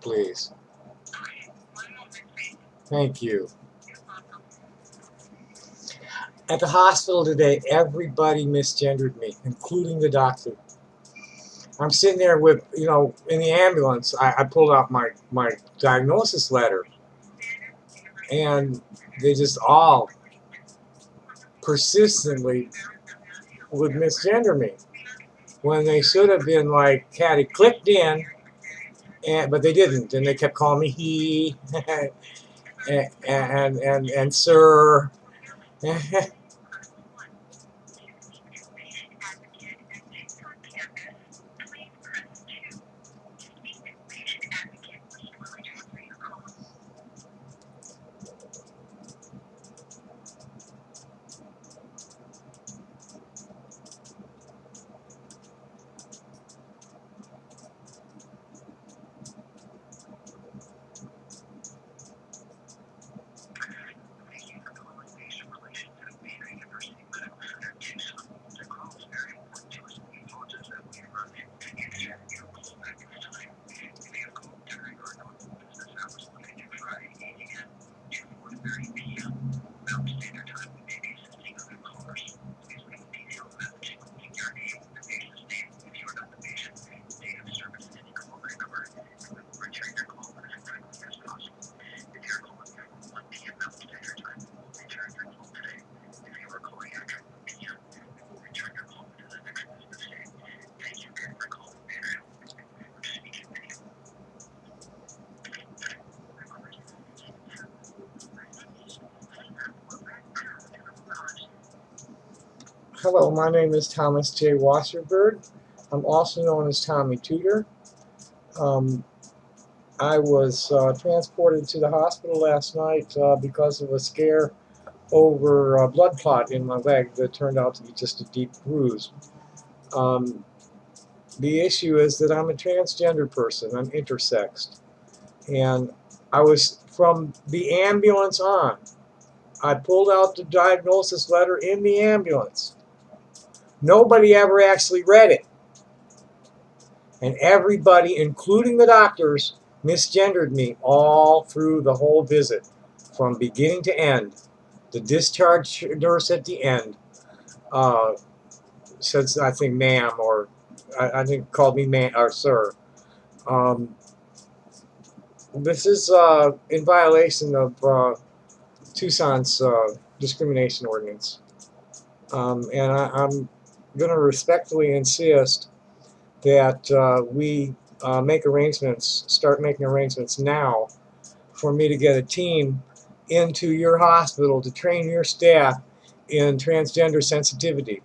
please. Thank you. At the hospital today, everybody misgendered me, including the doctor. I'm sitting there with, in the ambulance. I pulled out my diagnosis letter, and they just all persistently would misgender me when they should have been like, had it clicked in, but they didn't, and they kept calling me he and sir. Hello, my name is Thomas J. Wasserberg. I'm also known as Tommy Tudor. Um, I was transported to the hospital last night because of a scare over a blood clot in my leg that turned out to be just a deep bruise. Um, the issue is that I'm a transgender person. I'm intersexed. And I was, from the ambulance on, I pulled out the diagnosis letter in the ambulance. Nobody ever actually read it. And everybody, including the doctors, misgendered me all through the whole visit, from beginning to end. The discharge nurse at the end said, I think, ma'am, or I think called me man or sir. Um, this is in violation of Tucson's discrimination ordinance. I'm going to respectfully insist that we start making arrangements now for me to get a team into your hospital to train your staff in transgender sensitivity.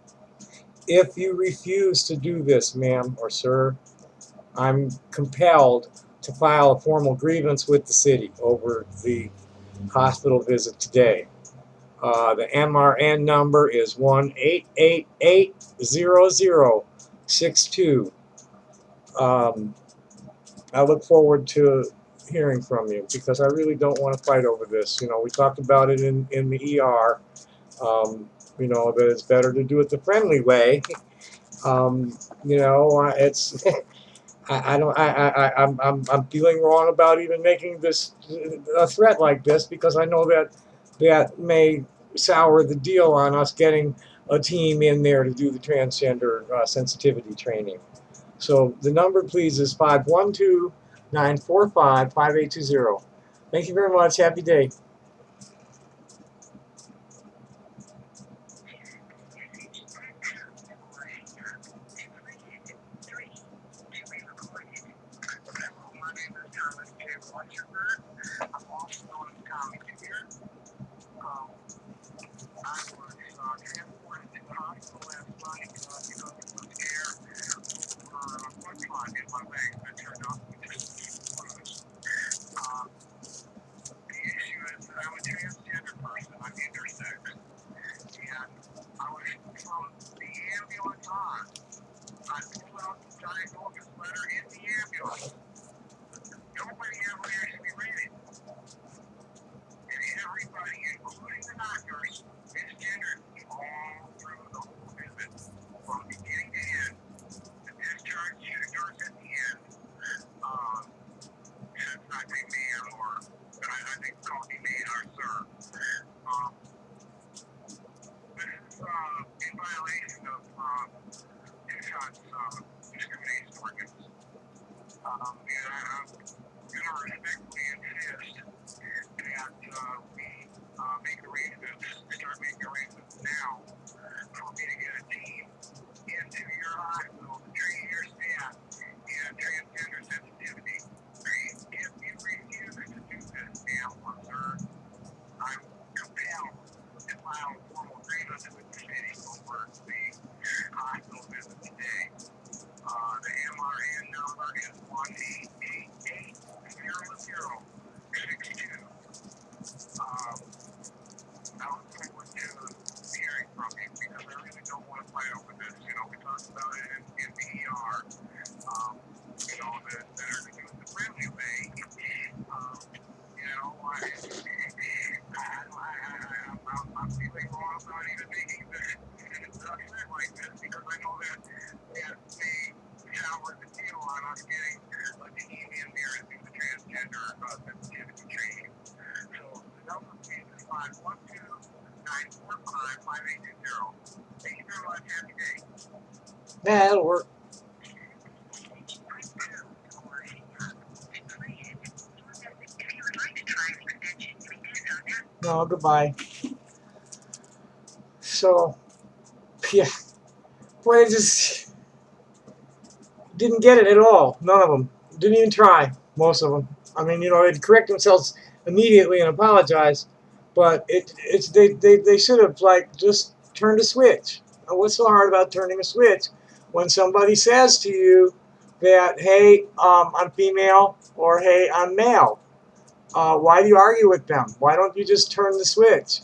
If you refuse to do this, ma'am or sir, I'm compelled to file a formal grievance with the city over the hospital visit today. The MRN number is 1-888-0062. I look forward to hearing from you because I really don't want to fight over this. We talked about it in the ER. That it's better to do it the friendly way. It's I don't I'm feeling wrong about even making this a threat like this because I know that may sour the deal on us getting a team in there to do the transgender sensitivity training. So the number, please, is 512-945-5820. Thank you very much. Happy day. Yeah, that'll work. No, goodbye. So, yeah, boy, they just didn't get it at all. None of them. Didn't even try. Most of them. I mean, they'd correct themselves immediately and apologize, but they should have like just turned a switch. What's so hard about turning a switch when somebody says to you that, hey, I'm female, or hey, I'm male? Why do you argue with them? Why don't you just turn the switch?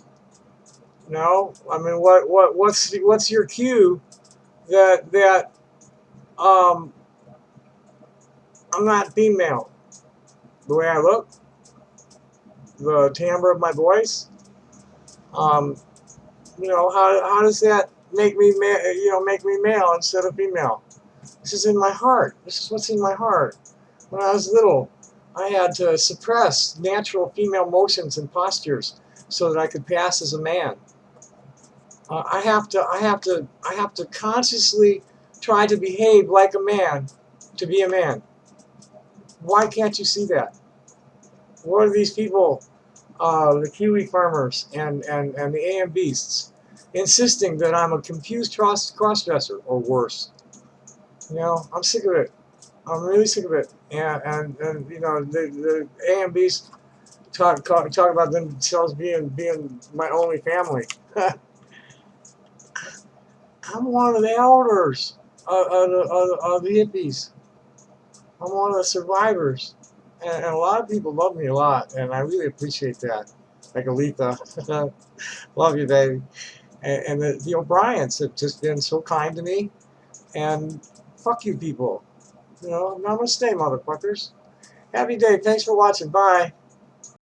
No, I mean, what's your cue that um, I'm not female? The way I look, the timbre of my voice. Um, how does that make me make me male instead of female? This is in my heart. This is what's in my heart. When I was little, I had to suppress natural female motions and postures so that I could pass as a man. I have to consciously try to behave like a man to be a man. Why can't you see that? What are these people, the Kiwi farmers and the AM beasts, insisting that I'm a confused cross-dresser or worse? I'm sick of it. I'm really sick of it. And the AM beasts talk about themselves being my only family. I'm one of the elders of the hippies. I'm one of the survivors. And a lot of people love me a lot, and I really appreciate that. Like Aletha. Love you, baby. And the O'Briens have just been so kind to me. And fuck you people. Namaste, motherfuckers. Happy day. Thanks for watching. Bye.